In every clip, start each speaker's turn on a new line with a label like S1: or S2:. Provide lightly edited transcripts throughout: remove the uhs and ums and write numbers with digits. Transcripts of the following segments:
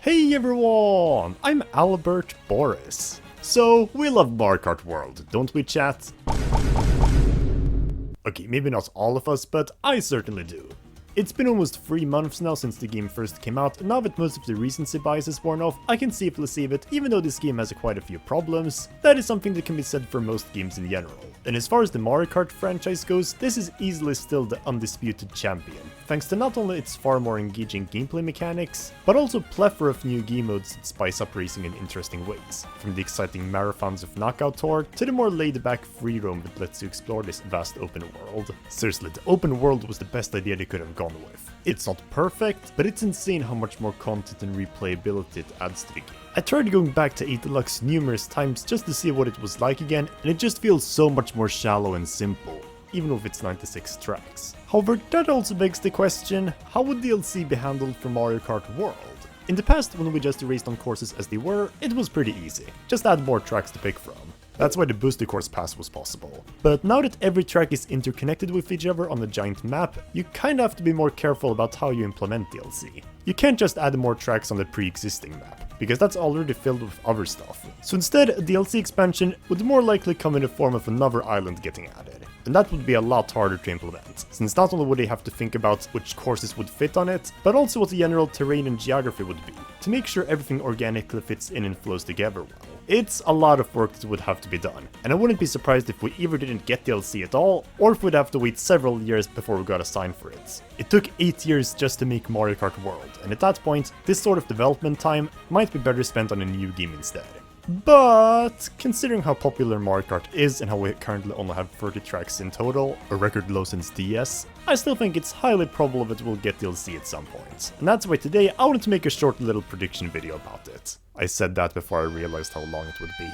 S1: Hey everyone, I'm Albert Boris. So, we love Mario Kart World, don't we, chat? Okay, maybe not all of us, but I certainly do. It's been almost 3 months now since the game first came out, and now that most of the recency bias is worn off, I can safely say that even though this game has quite a few problems, that is something that can be said for most games in general. And as far as the Mario Kart franchise goes, this is easily still the undisputed champion, thanks to not only its far more engaging gameplay mechanics, but also a plethora of new game modes that spice up racing in interesting ways, from the exciting marathons of Knockout Tour to the more laid-back free roam that lets you explore this vast open world. Seriously, the open world was the best idea they could have gone with. It's not perfect, but it's insane how much more content and replayability it adds to the game. I tried going back to 8 Deluxe numerous times just to see what it was like again, and it just feels so much more shallow and simple, even with its 96 tracks. However, that also begs the question, how would DLC be handled for Mario Kart World? In the past, when we just raced on courses as they were, it was pretty easy. Just add more tracks to pick from. That's why the Booster Course Pass was possible. But now that every track is interconnected with each other on a giant map, you kinda have to be more careful about how you implement DLC. You can't just add more tracks on the pre-existing map, because that's already filled with other stuff. So instead, a DLC expansion would more likely come in the form of another island getting added. And that would be a lot harder to implement, since not only would they have to think about which courses would fit on it, but also what the general terrain and geography would be, to make sure everything organically fits in and flows together well. It's a lot of work that would have to be done, and I wouldn't be surprised if we either didn't get DLC at all, or if we'd have to wait several years before we got a sign for it. It took 8 years just to make Mario Kart World, and at that point, this sort of development time might be better spent on a new game instead. But considering how popular Mario Kart is and how we currently only have 30 tracks in total, a record low since DS, I still think it's highly probable that we'll get DLC at some point. And that's why today I wanted to make a short little prediction video about it. I said that before I realized how long it would be.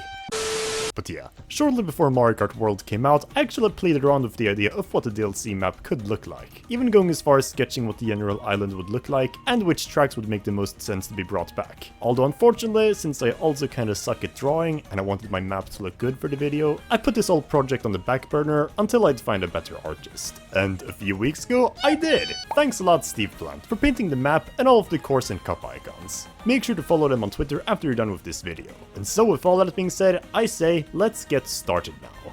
S1: But yeah, shortly before Mario Kart World came out, I actually played around with the idea of what a DLC map could look like, even going as far as sketching what the general island would look like and which tracks would make the most sense to be brought back. Although unfortunately, since I also kinda suck at drawing and I wanted my map to look good for the video, I put this whole project on the back burner until I'd find a better artist. And a few weeks ago, I did! Thanks a lot, Steve Plant, for painting the map and all of the course and cup icons. Make sure to follow them on Twitter after you're done with this video. And so with all that being said, I say, let's get started now.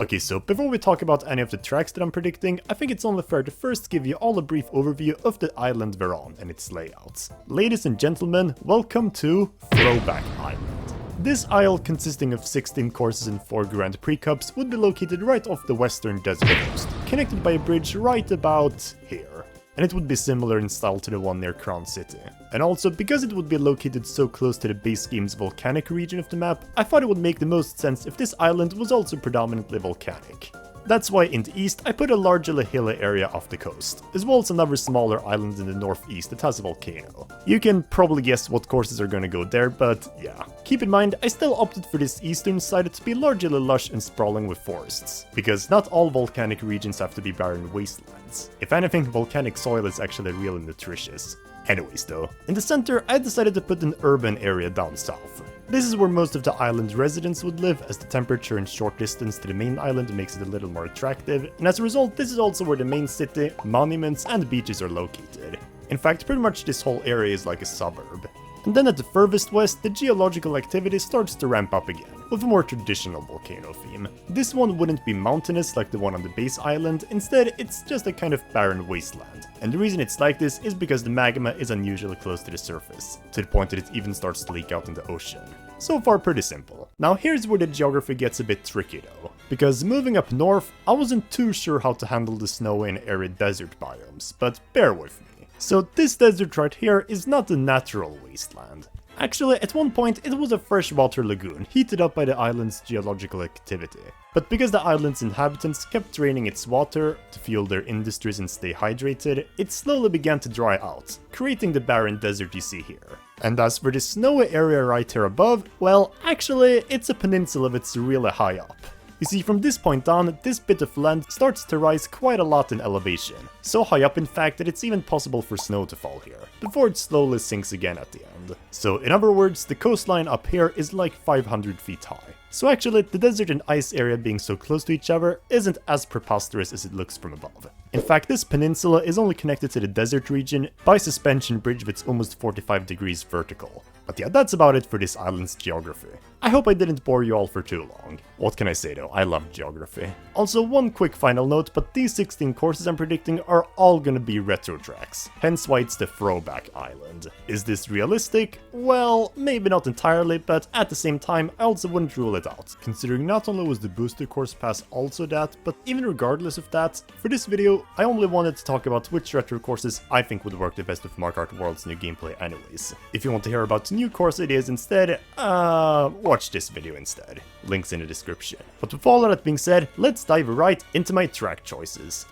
S1: Okay, so before we talk about any of the tracks that I'm predicting, I think it's only fair to first give you all a brief overview of the island we're on and its layouts. Ladies and gentlemen, welcome to Throwback Island. This isle, consisting of 16 courses and 4 Grand Prix Cups, would be located right off the western desert coast, connected by a bridge right about here. And it would be similar in style to the one near Crown City. And also, because it would be located so close to the base game's volcanic region of the map, I thought it would make the most sense if this island was also predominantly volcanic. That's why in the east I put a largely hilly area off the coast, as well as another smaller island in the northeast that has a volcano. You can probably guess what courses are gonna go there, but yeah. Keep in mind, I still opted for this eastern side to be largely lush and sprawling with forests, because not all volcanic regions have to be barren wastelands. If anything, volcanic soil is actually real and nutritious. Anyways though, in the center I decided to put an urban area down south. This is where most of the island residents would live, as the temperature and short distance to the main island makes it a little more attractive, and as a result this is also where the main city, monuments and beaches are located. In fact, pretty much this whole area is like a suburb. And then at the furthest west, the geological activity starts to ramp up again, with a more traditional volcano theme. This one wouldn't be mountainous like the one on the base island, instead it's just a kind of barren wasteland. And the reason it's like this is because the magma is unusually close to the surface, to the point that it even starts to leak out in the ocean. So far pretty simple. Now here's where the geography gets a bit tricky though, because moving up north, I wasn't too sure how to handle the snowy and arid desert biomes, but bear with me. So this desert right here is not a natural wasteland. Actually, at one point it was a freshwater lagoon, heated up by the island's geological activity. But because the island's inhabitants kept draining its water to fuel their industries and stay hydrated, it slowly began to dry out, creating the barren desert you see here. And as for the snowy area right here above, well, actually, it's a peninsula that's really high up. You see, from this point on, this bit of land starts to rise quite a lot in elevation. So high up in fact that it's even possible for snow to fall here, before it slowly sinks again at the end. So in other words, the coastline up here is like 500 feet high. So actually, the desert and ice area being so close to each other isn't as preposterous as it looks from above. In fact, this peninsula is only connected to the desert region by a suspension bridge that's almost 45 degrees vertical. But yeah, that's about it for this island's geography. I hope I didn't bore you all for too long. What can I say though, I love geography. Also, one quick final note, but these 16 courses I'm predicting are all gonna be retro tracks, hence why it's the throwback island. Is this realistic? Well, maybe not entirely, but at the same time, I also wouldn't rule it out, considering not only was the booster course pass also that, but even regardless of that, for this video, I only wanted to talk about which retro courses I think would work the best with Mario Kart World's new gameplay anyways. If you want to hear about new course ideas instead, watch this video instead. Links in the description. But with all of that being said, let's dive right into my track choices.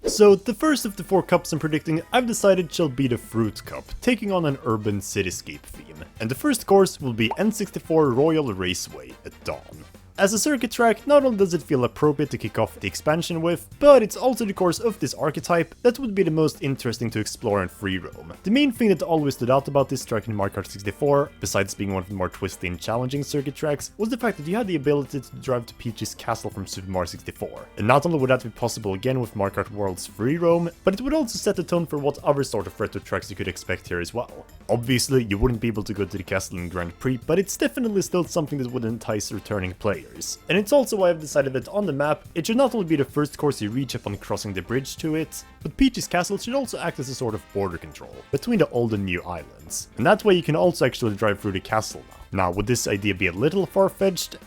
S1: So, the first of the 4 cups I'm predicting I've decided shall be the Fruit Cup, taking on an urban cityscape theme. And the first course will be N64 Royal Raceway at dawn. As a circuit track, not only does it feel appropriate to kick off the expansion with, but it's also the course of this archetype that would be the most interesting to explore in free roam. The main thing that always stood out about this track in Mario Kart 64, besides being one of the more twisty and challenging circuit tracks, was the fact that you had the ability to drive to Peach's castle from Super Mario 64. And not only would that be possible again with Mario Kart World's free roam, but it would also set the tone for what other sort of retro tracks you could expect here as well. Obviously, you wouldn't be able to go to the castle in Grand Prix, but it's definitely still something that would entice returning players. And it's also why I've decided that on the map, it should not only be the first course you reach upon crossing the bridge to it, but Peach's castle should also act as a sort of border control between the old and new islands. And that way you can also actually drive through the castle now. Now, would this idea be a little far-fetched?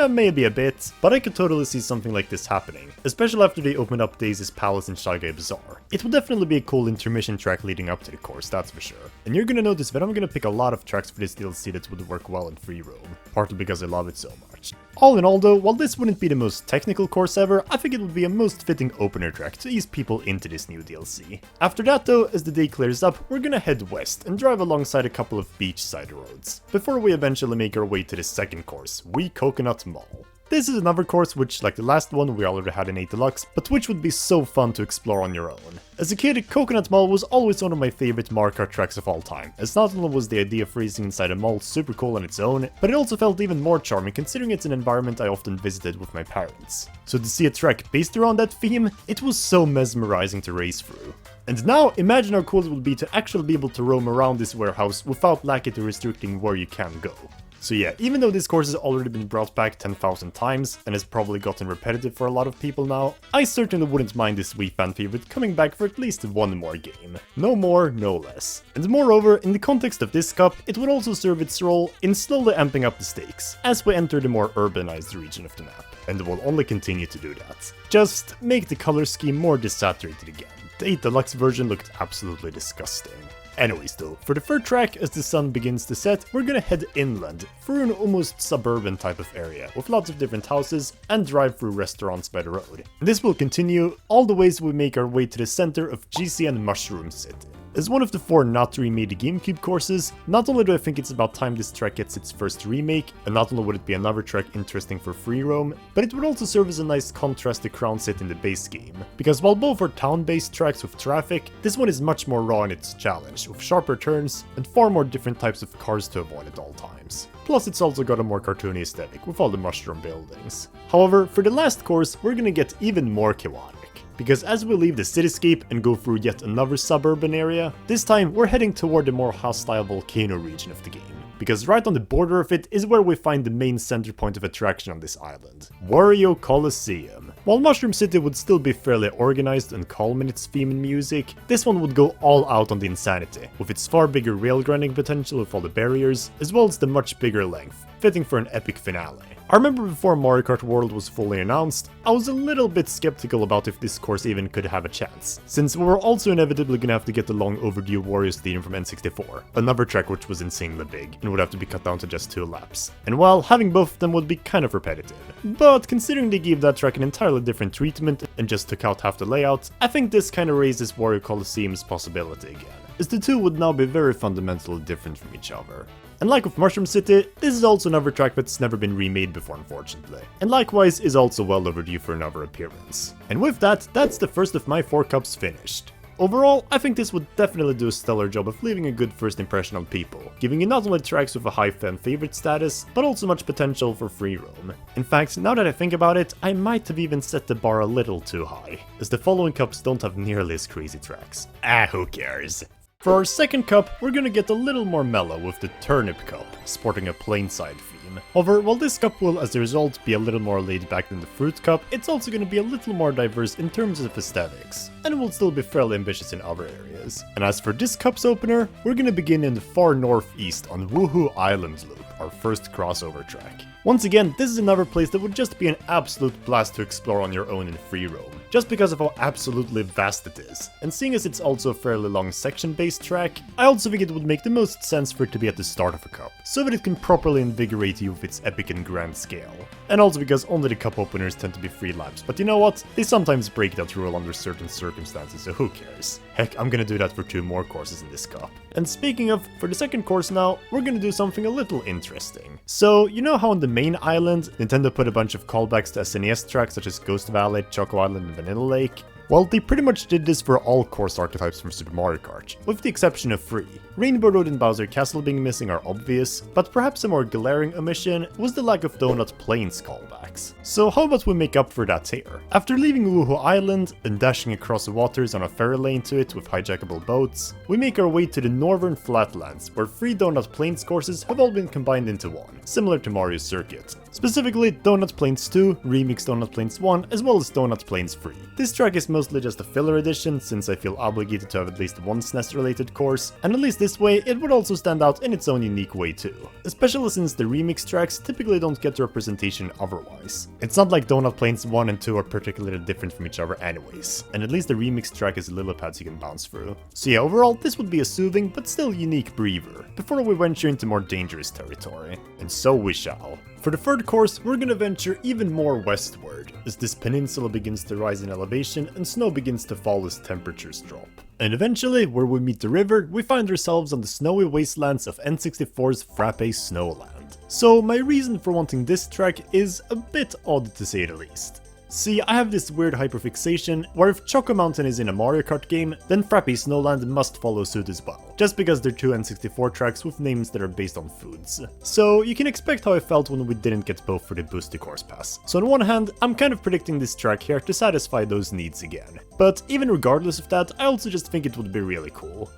S1: Maybe a bit, but I could totally see something like this happening, especially after they opened up Daisy's Palace in Shy Guy Bazaar. It would definitely be a cool intermission track leading up to the course, that's for sure. And you're gonna notice that I'm gonna pick a lot of tracks for this DLC that would work well in free roam, partly because I love it so much. All in all though, while this wouldn't be the most technical course ever, I think it would be a most fitting opener track to ease people into this new DLC. After that though, as the day clears up, we're gonna head west and drive alongside a couple of beachside roads, before we eventually make our way to the second course, Wee Coconut Mall. This is another course which, like the last one, we already had in 8 Deluxe, but which would be so fun to explore on your own. As a kid, Coconut Mall was always one of my favorite Mario Kart tracks of all time, as not only was the idea of racing inside a mall super cool on its own, but it also felt even more charming considering it's an environment I often visited with my parents. So to see a track based around that theme, it was so mesmerizing to race through. And now, imagine how cool it would be to actually be able to roam around this warehouse without lackey restricting where you can go. So yeah, even though this course has already been brought back 10,000 times and has probably gotten repetitive for a lot of people now, I certainly wouldn't mind this Wii fan favorite coming back for at least one more game. No more, no less. And moreover, in the context of this cup, it would also serve its role in slowly amping up the stakes as we enter the more urbanized region of the map. And it will only continue to do that. Just make the color scheme more desaturated again. The 8 Deluxe version looked absolutely disgusting. Anyways though, for the third track, as the sun begins to set, we're gonna head inland, through an almost suburban type of area, with lots of different houses, and drive through restaurants by the road. And this will continue all the ways we make our way to the center of GCN Mushroom City. As one of the 4 not remade GameCube courses, not only do I think it's about time this track gets its first remake, and not only would it be another track interesting for free roam, but it would also serve as a nice contrast to Crown City in the base game. Because while both are town-based tracks with traffic, this one is much more raw in its challenge, with sharper turns and far more different types of cars to avoid at all times. Plus it's also got a more cartoony aesthetic with all the mushroom buildings. However, for the last course, we're gonna get even more chaotic. Because as we leave the cityscape and go through yet another suburban area, this time we're heading toward the more hostile volcano region of the game. Because right on the border of it is where we find the main center point of attraction on this island, Wario Coliseum. While Mushroom City would still be fairly organized and calm in its theme and music, this one would go all out on the insanity, with its far bigger rail grinding potential with all the barriers, as well as the much bigger length, fitting for an epic finale. I remember before Mario Kart World was fully announced, I was a little bit skeptical about if this course even could have a chance, since we were also inevitably gonna have to get the long overdue Wario's theme from N64, another track which was insanely big, and would have to be cut down to just 2 laps. And while having both of them would be kind of repetitive. But considering they gave that track an entirely different treatment and just took out half the layout, I think this kinda raises Wario Coliseum's possibility again, as the two would now be very fundamentally different from each other. And like with Mushroom City, this is also another track that's never been remade before unfortunately, and likewise is also well overdue for another appearance. And with that, that's the first of my 4 cups finished. Overall, I think this would definitely do a stellar job of leaving a good first impression on people, giving you not only tracks with a high fan favorite status, but also much potential for free roam. In fact, now that I think about it, I might have even set the bar a little too high, as the following cups don't have nearly as crazy tracks. Who cares? For our second cup, we're gonna get a little more mellow with the Turnip Cup, sporting a plainside theme. However, while this cup will as a result be a little more laid back than the Fruit Cup, it's also gonna be a little more diverse in terms of aesthetics, and it will still be fairly ambitious in other areas. And as for this cup's opener, we're gonna begin in the far northeast on Woohoo Island Loop, our first crossover track. Once again, this is another place that would just be an absolute blast to explore on your own in free roam, just because of how absolutely vast it is. And seeing as it's also a fairly long section-based track, I also think it would make the most sense for it to be at the start of a cup, so that it can properly invigorate you with its epic and grand scale. And also because only the cup openers tend to be free laps, but you know what? They sometimes break that rule under certain circumstances, so who cares? Heck, I'm gonna do that for 2 more courses in this cup. And speaking of, for the second course now, we're gonna do something a little interesting. So, you know how on the main island, Nintendo put a bunch of callbacks to SNES tracks such as Ghost Valley, Choco Island, and Vanilla Lake? Well, they pretty much did this for all course archetypes from Super Mario Kart, with the exception of 3. Rainbow Road and Bowser Castle being missing are obvious, but perhaps a more glaring omission was the lack of Donut Plains callbacks. So how about we make up for that here? After leaving Woohoo Island and dashing across the waters on a ferry lane to it with hijackable boats, we make our way to the northern flatlands, where 3 Donut Plains courses have all been combined into one, similar to Mario's circuit. Specifically, Donut Plains 2, Remix Donut Plains 1, as well as Donut Plains 3. This track is mostly just a filler edition, since I feel obligated to have at least one SNES related course, and at least this way it would also stand out in its own unique way too. Especially since the remix tracks typically don't get representation otherwise. It's not like Donut Plains 1 and 2 are particularly different from each other anyways, and at least the remix track has lily pads you can bounce through. So yeah, overall this would be a soothing but still unique breather, before we venture into more dangerous territory. And so we shall. For the third course, we're gonna venture even more westward, as this peninsula begins to rise in elevation and snow begins to fall as temperatures drop. And eventually, where we meet the river, we find ourselves on the snowy wastelands of N64's Frappe Snowland. So my reason for wanting this track is a bit odd to say the least. See, I have this weird hyperfixation where if Choco Mountain is in a Mario Kart game, then Frappe Snowland must follow suit as well, just because they're 2 N64 tracks with names that are based on foods. So you can expect how I felt when we didn't get both for the boosted course pass. So on one hand, I'm kind of predicting this track here to satisfy those needs again. But even regardless of that, I also just think it would be really cool.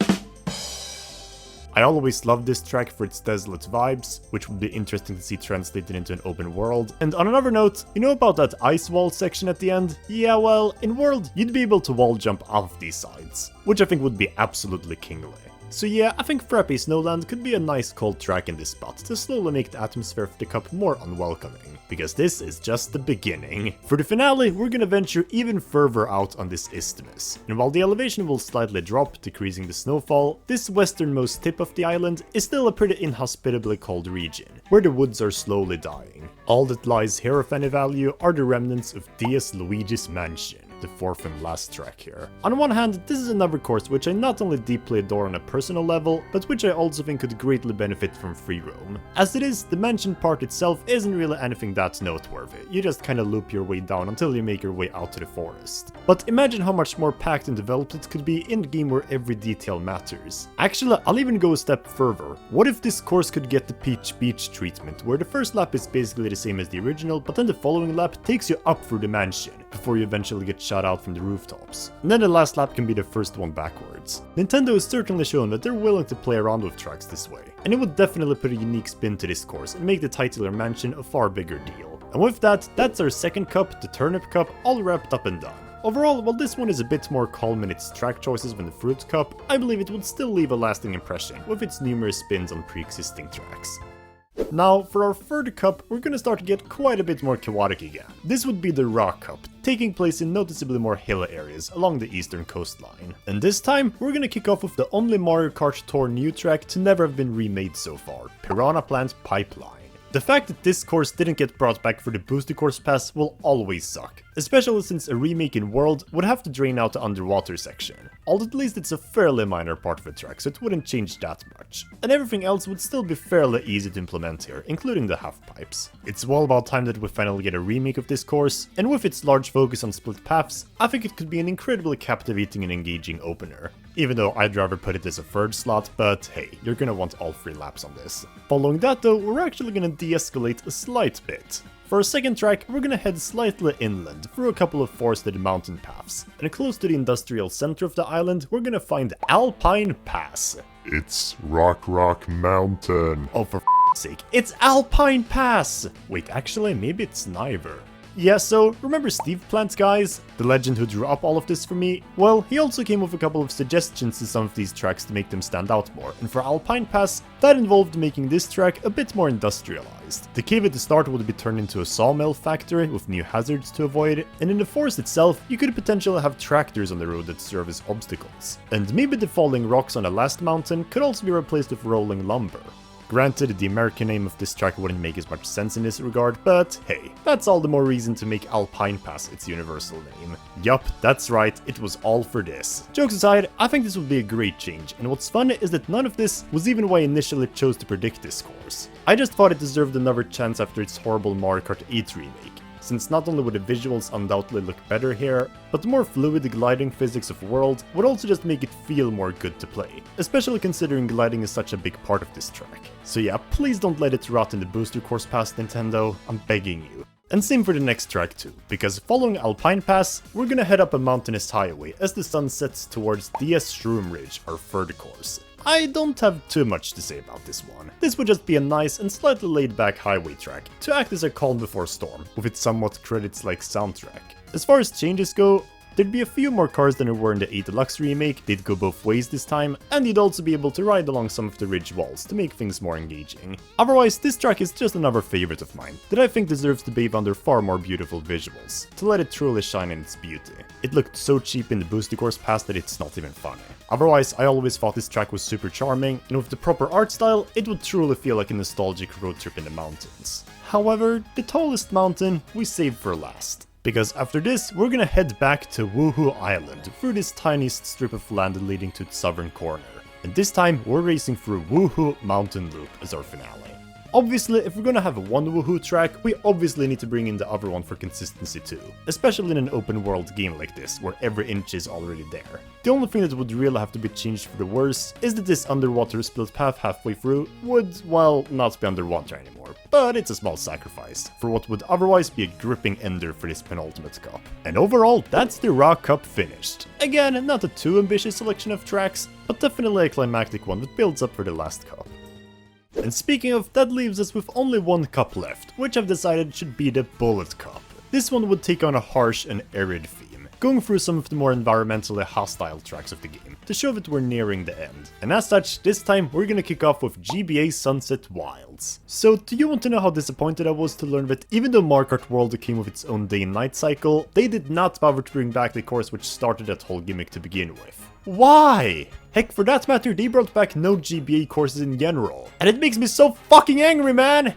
S1: I always loved this track for its desolate vibes, which would be interesting to see translated into an open world. And on another note, you know about that ice wall section at the end? Yeah, well, in World, you'd be able to wall jump off these sides, which I think would be absolutely kingly. So yeah, I think Frappe Snowland could be a nice cold track in this spot to slowly make the atmosphere of the cup more unwelcoming, because this is just the beginning. For the finale, we're gonna venture even further out on this isthmus, and while the elevation will slightly drop, decreasing the snowfall, this westernmost tip of the island is still a pretty inhospitably cold region, where the woods are slowly dying. All that lies here of any value are the remnants of Diaz Luigi's mansion, the 4th and last track here. On one hand, this is another course which I not only deeply adore on a personal level, but which I also think could greatly benefit from free roam. As it is, the mansion part itself isn't really anything that noteworthy, you just kinda loop your way down until you make your way out to the forest. But imagine how much more packed and developed it could be in a game where every detail matters. Actually, I'll even go a step further. What if this course could get the Peach Beach treatment, where the first lap is basically the same as the original, but then the following lap takes you up through the mansion, before you eventually get shot out from the rooftops. And then the last lap can be the first one backwards. Nintendo has certainly shown that they're willing to play around with tracks this way, and it would definitely put a unique spin to this course and make the titular mansion a far bigger deal. And with that, that's our second cup, the Turnip Cup, all wrapped up and done. Overall, while this one is a bit more calm in its track choices than the Fruit Cup, I believe it would still leave a lasting impression with its numerous spins on pre-existing tracks. Now, for our third cup, we're gonna start to get quite a bit more chaotic again. This would be the Rock Cup, taking place in noticeably more hilly areas along the eastern coastline. And this time, we're gonna kick off with the only Mario Kart Tour new track to never have been remade so far, Piranha Plant Pipeline. The fact that this course didn't get brought back for the Booster Course Pass will always suck, especially since a remake in World would have to drain out the underwater section. Although at least it's a fairly minor part of the track, so it wouldn't change that much. And everything else would still be fairly easy to implement here, including the half-pipes. It's well about time that we finally get a remake of this course, and with its large focus on split paths, I think it could be an incredibly captivating and engaging opener. Even though I'd rather put it as a third slot, but hey, you're gonna want all 3 laps on this. Following that though, we're actually gonna de-escalate a slight bit. For our second track, we're gonna head slightly inland through a couple of forested mountain paths, and close to the industrial center of the island, we're gonna find Alpine Pass.
S2: It's Rock Mountain.
S1: Oh, for f***'s sake, it's Alpine Pass! Wait, actually, maybe it's neither. Yeah, so, remember Steve Plant, guys? The legend who drew up all of this for me? Well, he also came with a couple of suggestions to some of these tracks to make them stand out more, and for Alpine Pass, that involved making this track a bit more industrialized. The cave at the start would be turned into a sawmill factory with new hazards to avoid, and in the forest itself, you could potentially have tractors on the road that serve as obstacles. And maybe the falling rocks on the last mountain could also be replaced with rolling lumber. Granted, the American name of this track wouldn't make as much sense in this regard, but hey, that's all the more reason to make Alpine Pass its universal name. Yup, that's right, it was all for this. Jokes aside, I think this would be a great change, and what's fun is that none of this was even why I initially chose to predict this course. I just thought it deserved another chance after its horrible Mario Kart 8 remake, since not only would the visuals undoubtedly look better here, but the more fluid gliding physics of World would also just make it feel more good to play, especially considering gliding is such a big part of this track. So yeah, please don't let it rot in the Booster Course Pass, Nintendo, I'm begging you. And same for the next track too, because following Alpine Pass, we're gonna head up a mountainous highway as the sun sets towards DS Shroom Ridge, our third course. I don't have too much to say about this one. This would just be a nice and slightly laid-back highway track, to act as a calm before storm, with its somewhat credits-like soundtrack. As far as changes go, there'd be a few more cars than there were in the 8 Deluxe remake, they'd go both ways this time, and you'd also be able to ride along some of the ridge walls to make things more engaging. Otherwise, this track is just another favorite of mine, that I think deserves to bathe under far more beautiful visuals, to let it truly shine in its beauty. It looked so cheap in the Booster Course Pass that it's not even funny. Otherwise, I always thought this track was super charming, and with the proper art style, it would truly feel like a nostalgic road trip in the mountains. However, the tallest mountain we saved for last. Because after this, we're gonna head back to Woohoo Island, through this tiniest strip of land leading to its southern corner. And this time, we're racing through Woohoo Mountain Loop as our finale. Obviously, if we're gonna have one Woohoo track, we obviously need to bring in the other one for consistency too. Especially in an open world game like this, where every inch is already there. The only thing that would really have to be changed for the worse is that this underwater split path halfway through would, well, not be underwater anymore. But it's a small sacrifice, for what would otherwise be a gripping ender for this penultimate cup. And overall, that's the Raw Cup finished. Again, not a too ambitious selection of tracks, but definitely a climactic one that builds up for the last cup. And speaking of, that leaves us with only one cup left, which I've decided should be the Bullet Cup. This one would take on a harsh and arid theme, going through some of the more environmentally hostile tracks of the game, to show that we're nearing the end. And as such, this time we're gonna kick off with GBA Sunset Wilds. So do you want to know how disappointed I was to learn that even though Mario Kart World came with its own day and night cycle, they did not bother to bring back the course which started that whole gimmick to begin with? Why? Heck, for that matter, they brought back no GBA courses in general. And it makes me so fucking angry, man!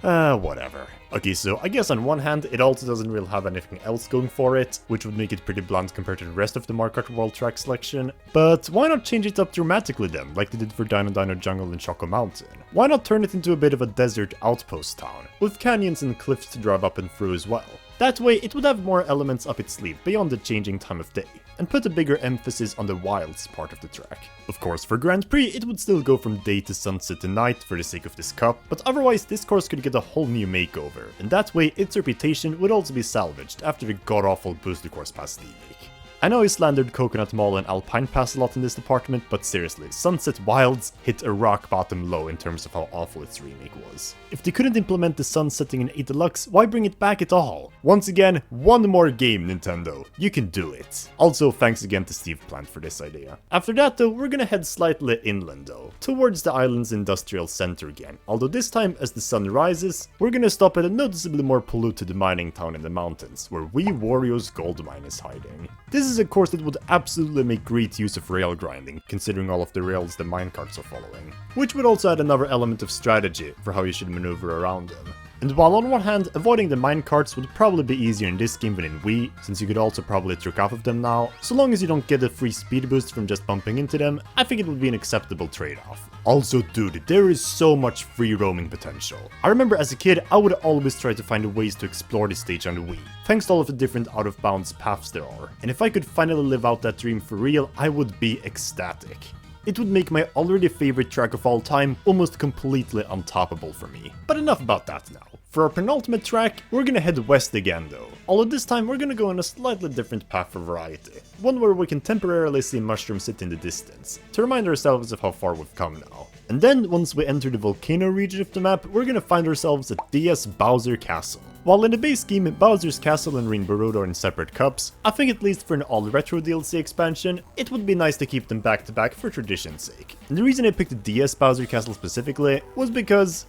S1: Whatever. Okay, so I guess on one hand, it also doesn't really have anything else going for it, which would make it pretty blunt compared to the rest of the Mario Kart World track selection. But why not change it up dramatically then, like they did for Dino Dino Jungle and Choco Mountain? Why not turn it into a bit of a desert outpost town, with canyons and cliffs to drive up and through as well? That way, it would have more elements up its sleeve beyond the changing time of day, and put a bigger emphasis on the wilds part of the track. Of course, for Grand Prix, it would still go from day to sunset to night for the sake of this cup, but otherwise this course could get a whole new makeover, and that way its reputation would also be salvaged after the god-awful Booster Course Pass remake. I know I slandered Coconut Mall and Alpine Pass a lot in this department, but seriously, Sunset Wilds hit a rock bottom low in terms of how awful its remake was. If they couldn't implement the sun setting in 8 Deluxe, why bring it back at all? Once again, one more game, Nintendo. You can do it. Also, thanks again to Steve Plant for this idea. After that though, we're gonna head slightly inland though, towards the island's industrial center again. Although this time, as the sun rises, we're gonna stop at a noticeably more polluted mining town in the mountains, where Wii Wario's gold mine is hiding. This is is a course that would absolutely make great use of rail grinding, considering all of the rails the minecarts are following, which would also add another element of strategy for how you should maneuver around them. And while on one hand, avoiding the minecarts would probably be easier in this game than in Wii, since you could also probably trick off of them now, so long as you don't get a free speed boost from just bumping into them, I think it would be an acceptable trade-off. Also, dude, there is so much free roaming potential. I remember as a kid, I would always try to find ways to explore the stage on the Wii, thanks to all of the different out-of-bounds paths there are, and if I could finally live out that dream for real, I would be ecstatic. It would make my already favorite track of all time almost completely untoppable for me. But enough about that now. For our penultimate track, we're gonna head west again though, although this time we're gonna go on a slightly different path for variety. One where we can temporarily see mushrooms sit in the distance, to remind ourselves of how far we've come now. And then, once we enter the volcano region of the map, we're gonna find ourselves at DS Bowser Castle. While in the base game, Bowser's Castle and Rainbow Road are in separate cups, I think at least for an all-retro DLC expansion, it would be nice to keep them back to back for tradition's sake. And the reason I picked the DS Bowser Castle specifically was because,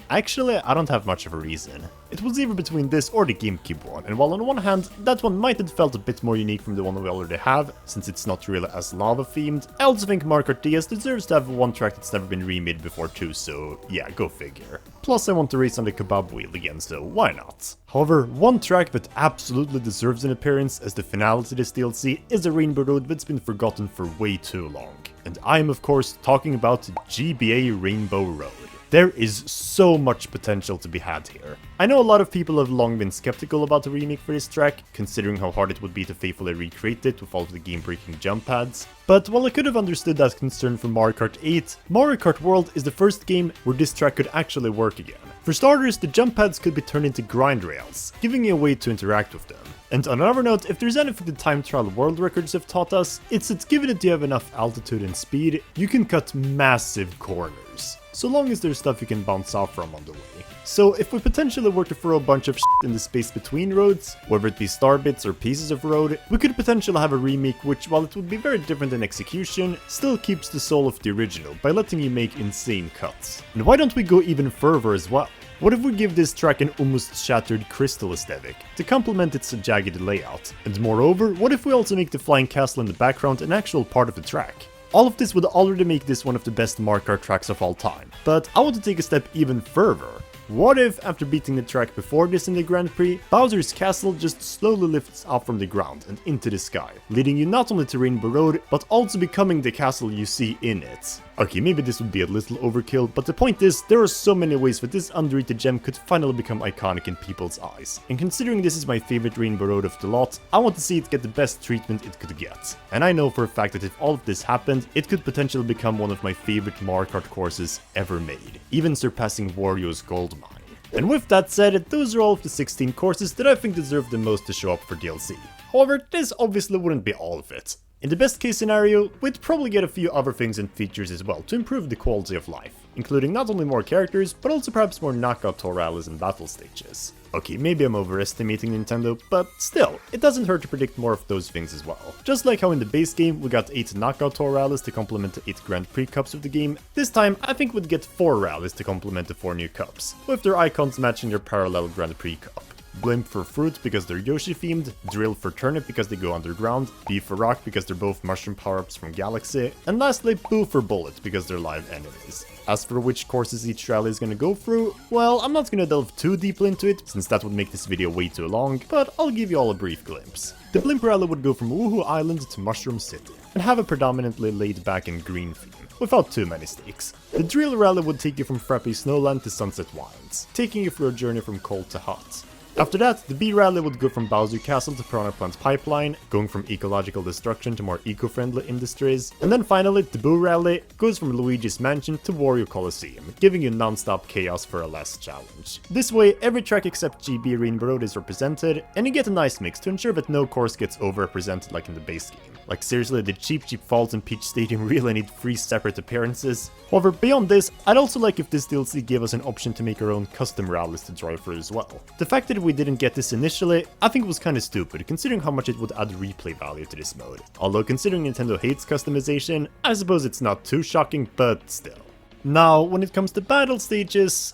S1: actually, I don't have much of a reason. It was either between this or the GameCube one, and while on one hand, that one might have felt a bit more unique from the one we already have, since it's not really as lava-themed, I also think Mario Kart DS deserves to have one track that's never been remade before too, so yeah, go figure. Plus I want to race on the kebab wheel again, so why not? However, one track that absolutely deserves an appearance as the finale to this DLC is a Rainbow Road that's been forgotten for way too long. And I am of course talking about GBA Rainbow Road. There is so much potential to be had here. I know a lot of people have long been skeptical about the remake for this track, considering how hard it would be to faithfully recreate it with all of the game-breaking jump pads. But while I could have understood that concern for Mario Kart 8, Mario Kart World is the first game where this track could actually work again. For starters, the jump pads could be turned into grind rails, giving you a way to interact with them. And on another note, if there's anything the time trial world records have taught us, it's that given that you have enough altitude and speed, you can cut massive corners, so long as there's stuff you can bounce off from on the way. So if we potentially were to throw a bunch of shit in the space between roads, whether it be star bits or pieces of road, we could potentially have a remake which, while it would be very different in execution, still keeps the soul of the original by letting you make insane cuts. And why don't we go even further as well? What if we give this track an almost shattered crystal aesthetic, to complement its jagged layout? And moreover, what if we also make the flying castle in the background an actual part of the track? All of this would already make this one of the best Mario Kart tracks of all time, but I want to take a step even further. What if, after beating the track before this in the Grand Prix, Bowser's Castle just slowly lifts up from the ground and into the sky, leading you not only to Rainbow Road, but also becoming the castle you see in it? Okay, maybe this would be a little overkill, but the point is, there are so many ways that this underrated gem could finally become iconic in people's eyes. And considering this is my favorite Rainbow Road of the lot, I want to see it get the best treatment it could get. And I know for a fact that if all of this happened, it could potentially become one of my favorite Mario Kart courses ever made, even surpassing Wario's Gold Mine. And with that said, those are all of the 16 courses that I think deserve the most to show up for DLC. However, this obviously wouldn't be all of it. In the best case scenario, we'd probably get a few other things and features as well to improve the quality of life, including not only more characters, but also perhaps more knockout tour rallies and battle stages. Okay, maybe I'm overestimating Nintendo, but still, it doesn't hurt to predict more of those things as well. Just like how in the base game we got 8 knockout tour rallies to complement the 8 Grand Prix cups of the game, this time I think we'd get 4 rallies to complement the 4 new cups, with their icons matching their parallel Grand Prix cup. Blimp for Fruit because they're Yoshi themed, Drill for Turnip because they go underground, B for Rock because they're both mushroom power-ups from Galaxy, and lastly Boo for Bullet because they're live enemies. As for which courses each rally is gonna go through, well, I'm not gonna delve too deeply into it, since that would make this video way too long, but I'll give you all a brief glimpse. The Blimp rally would go from Woohoo Island to Mushroom City, and have a predominantly laid-back and green theme, without too many stakes. The Drill rally would take you from Frappy Snowland to Sunset Wilds, taking you through a journey from cold to hot. After that, the B rally would go from Bowser Castle to Piranha Plant Pipeline, going from ecological destruction to more eco-friendly industries, and then finally, the Boo rally goes from Luigi's Mansion to Wario Coliseum, giving you non-stop chaos for a last challenge. This way, every track except GB Rainbow Road is represented, and you get a nice mix to ensure that no course gets overrepresented like in the base game. Like seriously, the Cheep Falls and Peach Stadium really need 3 separate appearances. However, beyond this, I'd also like if this DLC gave us an option to make our own custom rallies to drive through as well. The fact that we didn't get this initially, I think was kinda stupid, considering how much it would add replay value to this mode. Although considering Nintendo hates customization, I suppose it's not too shocking, but still. Now, when it comes to battle stages...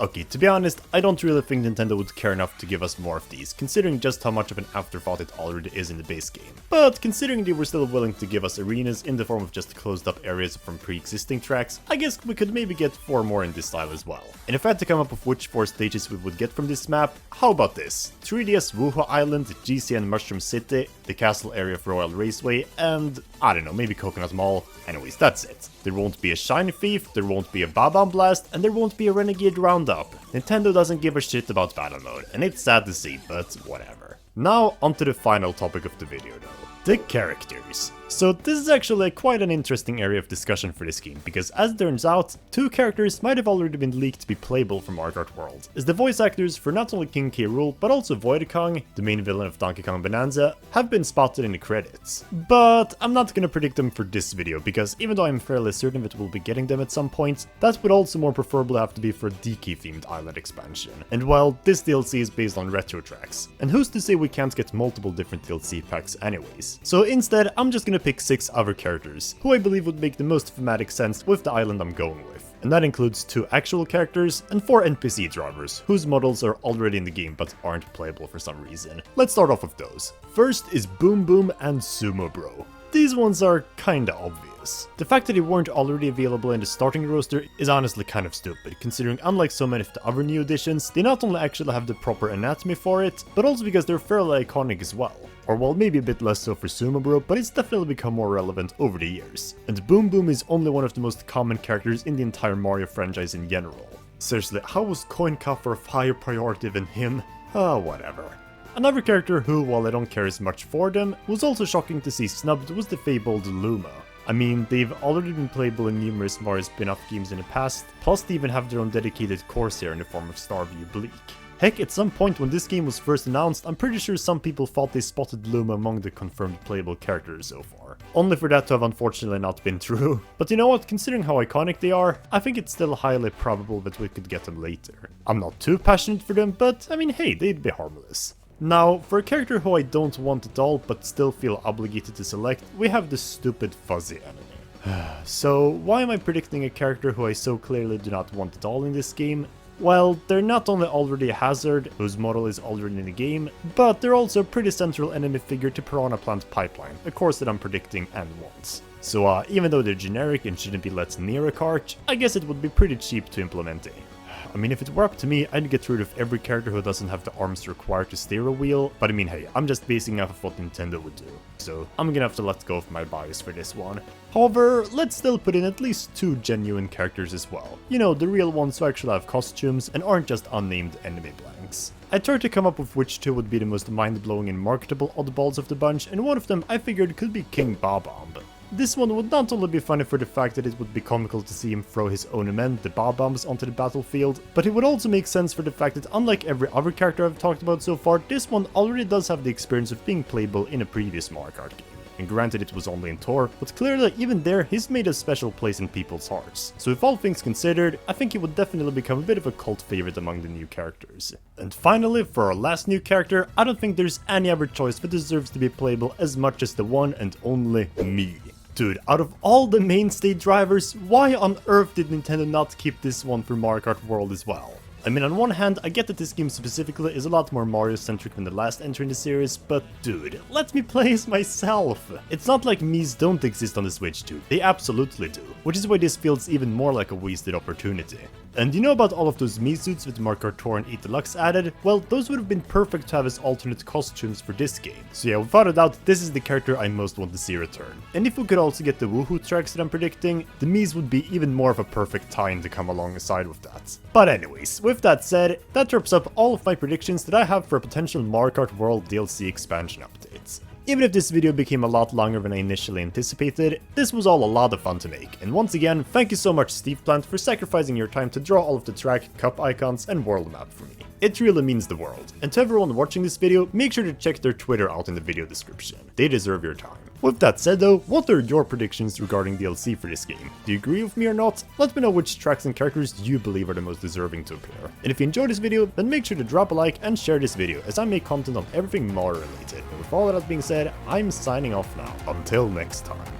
S1: Okay, to be honest, I don't really think Nintendo would care enough to give us more of these, considering just how much of an afterthought it already is in the base game. But considering they were still willing to give us arenas in the form of just closed up areas from pre-existing tracks, I guess we could maybe get 4 more in this style as well. And if I had to come up with which 4 stages we would get from this map, how about this? 3DS Wuhu Island, GCN Mushroom City, the castle area of Royal Raceway, and I don't know, maybe Coconut Mall. Anyways, that's it. There won't be a Shiny Thief, there won't be a Bob-omb Blast, and there won't be a Renegade Roundup. Nintendo doesn't give a shit about battle mode, and it's sad to see, but whatever. Now, onto the final topic of the video though. The characters. So this is actually quite an interesting area of discussion for this game, because as it turns out, 2 characters might have already been leaked to be playable from Mario Kart World, as the voice actors for not only King K. Rool, but also Void Kong, the main villain of Donkey Kong Bonanza, have been spotted in the credits. But I'm not gonna predict them for this video, because even though I'm fairly certain that we'll be getting them at some point, that would also more preferably have to be for a DK-themed island expansion. And well, this DLC is based on retro tracks, and who's to say we can't get multiple different DLC packs anyways. So instead, I'm just gonna pick 6 other characters, who I believe would make the most thematic sense with the island I'm going with. And that includes 2 actual characters and 4 NPC drivers, whose models are already in the game but aren't playable for some reason. Let's start off with those. First is Boom Boom and Sumo Bro. These ones are kinda obvious. The fact that they weren't already available in the starting roster is honestly kind of stupid, considering unlike so many of the other new additions, they not only actually have the proper anatomy for it, but also because they're fairly iconic as well. Or well, maybe a bit less so for Sumo Bro, but it's definitely become more relevant over the years. And Boom Boom is only one of the most common characters in the entire Mario franchise in general. Seriously, how was Coin Coffer of higher priority than him? Whatever. Another character who, while I don't care as much for them, was also shocking to see snubbed was the fabled Luma. I mean, they've already been playable in numerous Mario spin-off games in the past, plus they even have their own dedicated Corsair in the form of Starview Bleak. Heck, at some point when this game was first announced, I'm pretty sure some people thought they spotted Luma among the confirmed playable characters so far. Only for that to have unfortunately not been true. But you know what, considering how iconic they are, I think it's still highly probable that we could get them later. I'm not too passionate for them, but I mean, hey, they'd be harmless. Now, for a character who I don't want at all but still feel obligated to select, we have the stupid fuzzy enemy. So, why am I predicting a character who I so clearly do not want at all in this game? Well, they're not only already a hazard, whose model is already in the game, but they're also a pretty central enemy figure to Piranha Plant Pipeline, a course that I'm predicting and want. So even though they're generic and shouldn't be let near a cart, I guess it would be pretty cheap to implement it. I mean, if it were up to me, I'd get rid of every character who doesn't have the arms required to steer a wheel, but I mean, hey, I'm just basing off of what Nintendo would do, so I'm gonna have to let go of my bias for this one. However, let's still put in at least 2 genuine characters as well. You know, the real ones who actually have costumes and aren't just unnamed enemy blanks. I tried to come up with which 2 would be the most mind-blowing and marketable oddballs of the bunch, and one of them I figured could be King Bob-omb. This one would not only be funny for the fact that it would be comical to see him throw his own men, the Bob-ombs, onto the battlefield, but it would also make sense for the fact that unlike every other character I've talked about so far, this one already does have the experience of being playable in a previous Mario Kart game. And granted it was only in Tour, but clearly even there he's made a special place in people's hearts. So if all things considered, I think he would definitely become a bit of a cult favorite among the new characters. And finally, for our last new character, I don't think there's any other choice that deserves to be playable as much as the one and only me. Dude, out of all the mainstay drivers, why on earth did Nintendo not keep this one for Mario Kart World as well? I mean, on one hand, I get that this game specifically is a lot more Mario-centric than the last entry in the series, but dude, let me play as myself! It's not like Miis don't exist on the Switch too, they absolutely do, which is why this feels even more like a wasted opportunity. And you know about all of those Mii suits with Mario Kart Tour and 8 Deluxe added? Well, those would have been perfect to have as alternate costumes for this game. So yeah, without a doubt, this is the character I most want to see return. And if we could also get the Woohoo tracks that I'm predicting, the Miis would be even more of a perfect tie-in to come alongside with that. But anyways, with that said, that wraps up all of my predictions that I have for potential Mario Kart World DLC expansion updates. Even if this video became a lot longer than I initially anticipated, this was all a lot of fun to make, and once again, thank you so much Steve Plant for sacrificing your time to draw all of the track, cup icons, and world map for me. It really means the world, and to everyone watching this video, make sure to check their Twitter out in the video description. They deserve your time. With that said though, what are your predictions regarding DLC for this game? Do you agree with me or not? Let me know which tracks and characters you believe are the most deserving to appear. And if you enjoyed this video, then make sure to drop a like and share this video, as I make content on everything Mario related. And with all of that being said, I'm signing off now. Until next time.